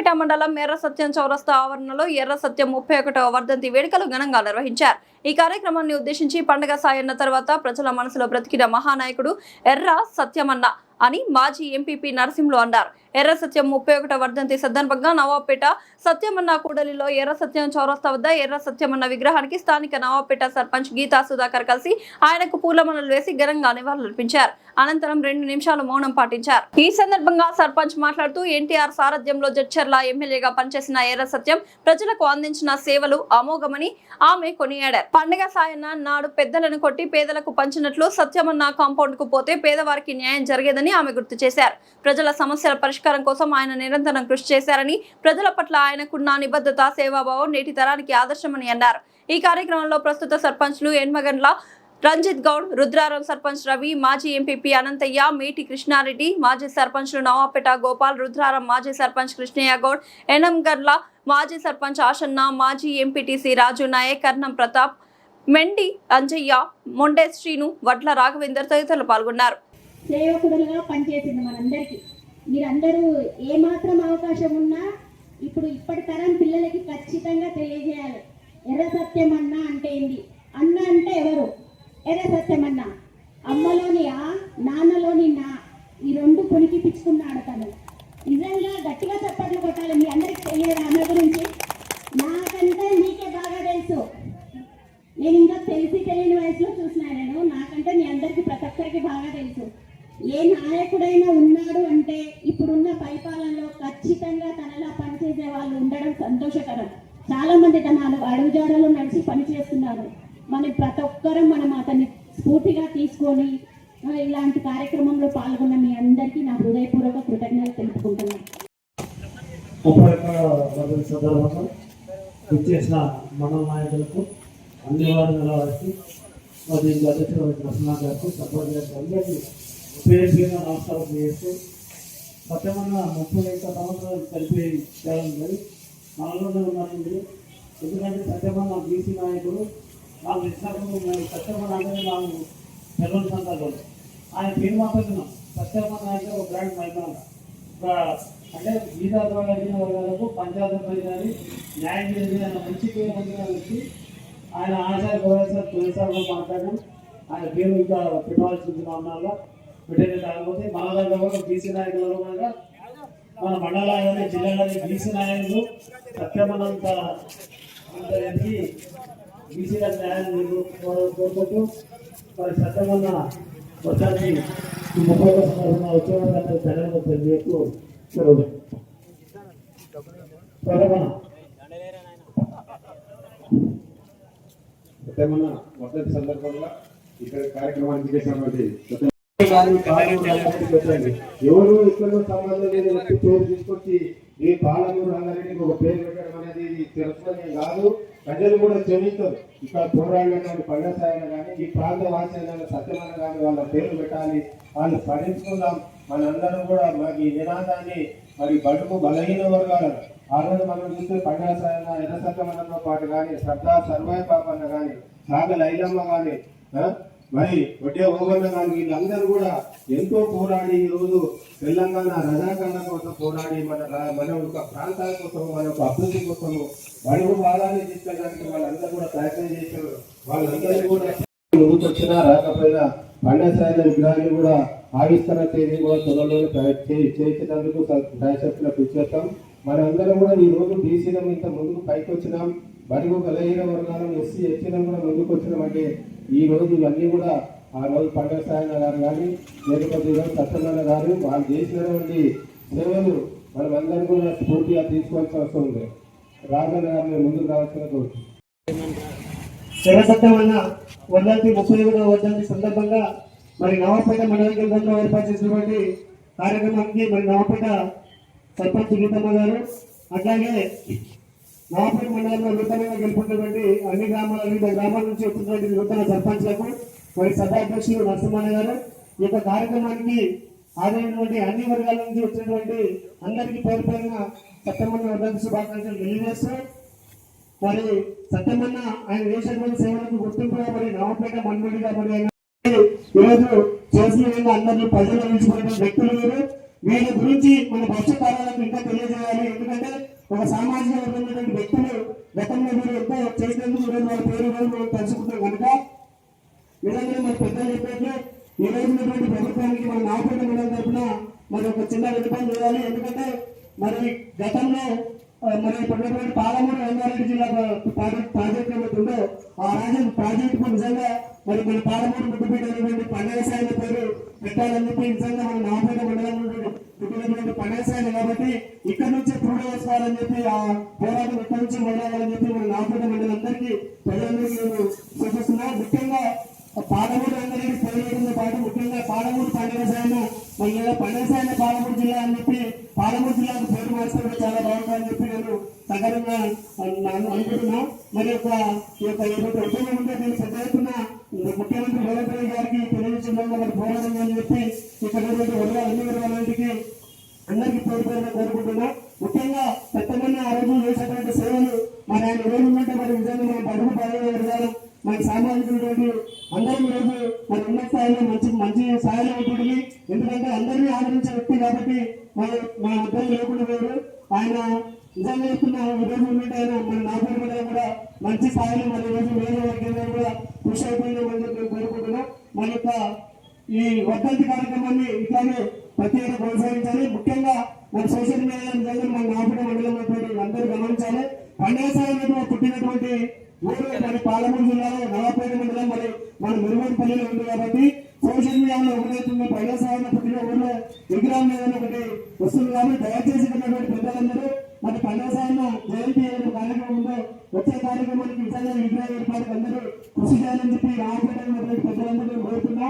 నవపేట మండలం ఎర్ర సత్యం చౌరస్తా ఆవరణలో ఎర్ర సత్యం 31వ వర్ధంతి వేడుకలు ఘనంగా నిర్వహించారు. ఈ కార్యక్రమాన్ని ఉద్దేశించి పండుగ సాయన్న తర్వాత ప్రజల మనసులో బ్రతికిన మహానాయకుడు ఎర్ర సత్యమన్న అని మాజీ ఎంపీపీ నరసింహులు అన్నారు. ఎర్ర సత్యం 31వ వర్ధంతి సందర్భంగా నవాపేట సత్యమన్న కూడలిలో ఎర్ర సత్యం చౌరస్తా వద్ద ఎర్ర సత్యమన్న విగ్రహానికి స్థానిక నవాపేట సర్పంచ్ గీతా సుధాకర్ కలిసి ఆయనకు పూలమాలలు వేసి ఘనంగా నివాళులర్పించారు. అనంతరం 2 నిమిషాలు మౌనం పాటించారు. ఈ సందర్భంగా సర్పంచ్ మాట్లాడుతూ ఎన్టీఆర్ సారథ్యంలో జడ్చర్ల ఎమ్మెల్యేగా పనిచేసిన ఎర్ర సత్యం ప్రజలకు అందించిన సేవలు అమోఘమని ఆమె కొనియాడారు. పండుగ సాయన్న నాడు పెద్దలను కొట్టి పేదలకు పంచినట్లు సత్యమన్న కాంపౌండ్ కు పోతే పేదవారికి న్యాయం జరిగేదని ఆమె గుర్తు చేశారు. ప్రజల సమస్యల పరిష్కారం కోసం ఆయన నిరంతరం కృషి చేశారని, ప్రజల పట్ల ఆయనకున్న నిబద్ధత, సేవాభావం నేటి తరానికి ఆదర్శమని అన్నారు. ఈ కార్యక్రమంలో ప్రస్తుత సర్పంచ్లు ఎన్మగండ్ల రంజిత్ గౌడ్, రుద్రారం సర్పంచ్ రవి, మాజీ ఎంపీపీ అనంతయ్య, మేటి కృష్ణారెడ్డి, మాజీ సర్పంచ్లు నవాపేట గోపాల్, రుద్రారం మాజీ సర్పంచ్ కృష్ణయ్య గౌడ్, ఎనంగర్ల మాజీ సర్పంచ్ ఆషన్న, మాజీ ఎంపీటీసీ రాజు నాయక్, కర్ణం ప్రతాప్, మెండి అంజయ్య, మొండే శ్రీను, వడ్ల రాఘవేందర్ తదితరులు పాల్గొన్నారు. సేవకుడులుగా పనిచేసింది మనందరికీ. మీరందరూ ఏమాత్రం అవకాశం ఉన్నా ఇప్పుడు ఇప్పటి తరం పిల్లలకి ఖచ్చితంగా తెలియజేయాలి. ఎర్ర సత్యం అన్న అంటే ఏంటి? అన్న అంటే ఎవరు? ఎర్ర సత్యం అన్న. అమ్మలోని ఆ, నాన్నలోని నా, ఈ 2 పుణికిపించుకున్నాడు తను. నిజంగా గట్టిగా చప్పట్లు కొట్టాలి. మీ అందరికి తెలియదు అన్న గురించి. నాకంటే మీకే బాగా తెలుసు. నేను ఇంకా తెలియని వయసులో చూసినాను. నాకంటే మీ అందరికి ప్రతి ఒక్కరికి బాగా తెలుసు. ఏ నాయకుడైనా ఉన్నాడు అంటే ఇప్పుడున్న పరిపాలనలో ఖచ్చితంగా తనలా పనిచేసే వాళ్ళు ఉండడం సంతోషకరం. చాలా మంది తన అడుగుజాడలో నడిచి పనిచేస్తున్నారు. మనం ప్రతి ఒక్కరం మనం అతన్ని స్ఫూర్తిగా తీసుకొని ఇలాంటి కార్యక్రమంలో పాల్గొన్న మీ అందరికీ నా హృదయపూర్వక కృతజ్ఞతలు తెలుపుకుంటున్నాను. ఇచ్చేసిన మండల నాయకులకు, అన్ని వారికి, మరి అధ్యక్షుడు ప్రసన్న గారికి, సపోర్ట్ గారికి అందరికీ ఉపయోగంగా నమస్కారం చేస్తూ, సత్యమన్న 35 సంవత్సరాలు కలిపి చేయాలి మనలోనే ఉన్నారండి. ఎందుకంటే సత్యమన్న బీసీ నాయకుడు. నాకు ఇచ్చినప్పుడు సత్యమన్న అంటే నాకు తెల్లని సంతాలు ఆయన పేరు మాట్లాడుతున్నాం. సత్యమన్న అంటే ఒక బ్రాండ్ మైదాన అంటే గీతా ప్రయోజన వర్గాలకు పంచాయతీ పరిధిని న్యాయం చేసి ఆయన మంచి పేరు పొందిన వ్యక్తి. ఆయన ఆచార్య గౌరవ తొలిసారిలో మాట్లాడడం ఆయన పేరు ఇంకా పెట్టవలసి ఉన్నాలో పెట్టేది. కాకపోతే మన దగ్గర కూడా బీసీ నాయకులు కూడా మన మండలాన్ని, జిల్లాలోని బీసీ నాయకులు సత్యమన్నంత బీసీల న్యాయం కోరుకుంటూ మరి సత్యమన్న వచ్చానికి 30వ సంవత్సరం వచ్చేవాళ్ళంతా జగన్ తెలియజేస్తూ సత్యమన్న వర్ధంతి సందర్భంగా ఇక్కడ కార్యక్రమానికి చేసినటువంటి ఎవరు ఇక్కడ సంబంధం లేని వ్యక్తి పేరు తీసుకొచ్చి ఈ పాలమూరు రంగారెడ్డికి ఒక పేరు పెట్టడం అనేది తెలుసుకునే కాదు. ప్రజలు కూడా క్షమిస్తారు. ఇక్కడ పోరాడినటువంటి పండసాయన కానీ ఈ ప్రాంత వాసన సత్యమన్న కానీ వాళ్ళ పేరు పెట్టాలి, వాళ్ళు స్మరించుకుందాం. మనందరం కూడా మాకు ఈ నినాదాన్ని మరి బడుగు బలహీన వర్గాలను ఆ రోజు మనం చూస్తే పండసాయన, ఎర్ర సత్యమన్నతో పాటు కానీ సర్దార్ సర్వాయి పాపన్న కానీ, సాగల ఐలమ్మ కానీ, మరి వడ్డే ఓగన్న కానీ వీళ్ళందరూ కూడా ఎంతో పోరాడి ఈరోజు తెలంగాణ రజాకరణ కోసం పోరాడి మన ఒక ప్రాంతాల కోసం, మన యొక్క అభివృద్ధి కోసము బడుగు భాగాన్ని తీసుకెళ్ళడానికి వాళ్ళందరూ కూడా ప్రయత్నం చేశారు. వాళ్ళందరూ కూడా ముందుకు వచ్చినా రాకపోయినా పండసాయన విగ్రహాన్ని కూడా ఆవిష్కరణ తేదీ కూడా త్వరలో చేసేందుకు దయశక్తిలో కృషి చేస్తాం. మనందరం కూడా ఈ రోజు బీసీలో ఇంత ముందుకు పైకి వచ్చినాం. బడుగు బలహీన వర్గాలను ఎస్సీ ఎస్టీలను కూడా ముందుకు వచ్చినామంటే ఈ రోజు ఇవన్నీ కూడా ఆ రోజు పండసాయన గారు కానీ లేకపోతే సత్యనారాయణ గారు వాళ్ళు చేసినటువంటి సేవలు మనమందరం కూడా పూర్తిగా తీసుకోవాల్సిన అవసరం ఉంది. రాజన్న గారిని ముందుకు రావాల్సిన కోరుతుంది. ఎర్ర సత్యమన్న వర్ధంతి 31వ వర్ధంతి సందర్భంగా మరి నవాపేట మండల కేంద్రంలో ఏర్పాటు చేసినటువంటి కార్యక్రమానికి మరి నవాపేట సర్పంచ్ గీతమ్మ గారు, అట్లాగే నవాపేట మండలంలో నూతనంగా గెలుపుతున్నటువంటి అన్ని గ్రామాల, వివిధ గ్రామాల నుంచి వచ్చినటువంటి నూతన సర్పంచ్లకు మరి సభాధ్యక్షులు నరసింహన్న గారు, ఈ యొక్క కార్యక్రమానికి ఆదరైనటువంటి అన్ని వర్గాల నుంచి వచ్చినటువంటి అందరికీ పేరు పేరున సత్యమన్న వర్ధంతి శుభాకాంక్షలు తెలియజేస్తూ, మరి సత్యమన్న ఆయన చేసినటువంటి సేవలకు గుర్తింపుగా మరి నవాపేట మన్మడిగా మరి ఆయన ఈరోజు చేసిన అందరినీ ప్రజలు నిలిచిపోయిన వ్యక్తులు మీరు. వీళ్ళ గురించి మన భవిష్యత్ తరాలకు ఇంకా తెలియజేయాలి. ఎందుకంటే ఒక సామాజిక వర్గమైనటువంటి వ్యక్తులు గతంలో మీరు ఎంతో చేసినందుకు ఈరోజు వాళ్ళ పేరు మనం తెలుసుకుంటాం కనుక నిజంగా మన పెద్దలు చెప్పినట్లు ఈ రోజు ఉన్నటువంటి ప్రభుత్వానికి మన నాగపేట మండలం తరఫున మరి ఒక చిన్న విన్నపం చేయాలి. ఎందుకంటే మరి గతంలో మరి ఇప్పుడున్నటువంటి పాలమూరు రంగారెడ్డి జిల్లా ప్రాజెక్ట్ ఏమైతుందో ఆ ప్రాజెక్టుకు నిజంగా మరి మన పాలమూరు ముట్టుపేట అనేటువంటి పండగసాయిల పేరు పెట్టాలని చెప్పి నిజంగా మన నాగపేట మండలం పుట్టినటువంటి పండగసాయిలు కాబట్టి ఇక్కడ నుంచి పూర్ణ వేసుకోవాలని చెప్పి ఆ పోరాటం ఇక్కడ నుంచి మొదలవ్వాలని చెప్పి మన నాగపేట మండలం అందరికీ ప్రజలందరికీ నేను సూచిస్తున్నా. ముఖ్యంగా పాలమూరు రంగారెడ్డి పేరుతో పాటు ముఖ్యంగా పాలమూరు పండగసాయిను మన పండగసాయిన పాలమూరు జిల్లా అని చెప్పి పాలమూరు జిల్లాకు పేరు మార్చడం చాలా బాగుంటుందని చెప్పి నేను సగరంగా అనుకుంటున్నా. మరి ఈ యొక్క ఉద్యమం ఉంటే నేను పెద్ద ఎత్తున ముఖ్యమంత్రి రేవంత్ రెడ్డి గారికి తెలియజేయడంలో మరి పోరాటం అని చెప్పి ఇక్కడ అన్ని వర్గాలన్నింటికి అందరికీ పేరు పేరుగా కోరుకుంటున్నా. ముఖ్యంగా పెద్దమన్న ఆ రోజు చేసేటువంటి సేవలు మరి ఆయన రోజు ఉంటే మరి నిజంగా మనం బడుగు బాగా వర్గాలు మన సామాజికటువంటి అందరం ఈరోజు మరి ఉన్న స్థాయిలో మంచి స్థాయిలో ఉంటుంది. ఎందుకంటే అందరినీ ఆదరించే వ్యక్తి కాబట్టి మన ఉద్యోగం లేకుండా వేరు ఆయన నిజంగా చెప్తున్న ఈరోజు ఉన్నట్టు ఆయన మన నాగపూర్ మండలం కూడా మంచి స్థాయిలో మరి ఈరోజు నియోజకవర్గంలో కూడా కృషి అయిపోయిందని నేను కోరుకుంటున్నాం. మన యొక్క ఈ వర్ధంతి కార్యక్రమాన్ని ఇట్లాగే ప్రతి ఏటా కొనసాగించాలి. ముఖ్యంగా మన సోషల్ మీడియా నిజంగా మన నాగపూర్ మండలంలో అందరూ గమనించాలి. పండగసాయిలో పుట్టినటువంటి ఊరు మరి పాలమూరు జిల్లాలో నవాపేట మండలం మరి మన మురుగోడుపల్లిలో ఉంది కాబట్టి సోషల్ మీడియాలో ఒకటైతుంది పండగసాయిలో పుట్టిన ఊళ్ళో విగ్రహం మీద ఒకటి వస్తుంది కాబట్టి దయచేసి ఉన్నటువంటి పెద్దలందరూ మరి పండగసాయిలో జయంతి ఏదైనా కార్యక్రమం ఉందో వచ్చే కార్యక్రమానికి నిజంగా విగ్రహ ఏర్పాటుకు అందరూ కృషి చేయాలని చెప్పి నవాపేట పెద్దలందరూ కోరుతున్నా.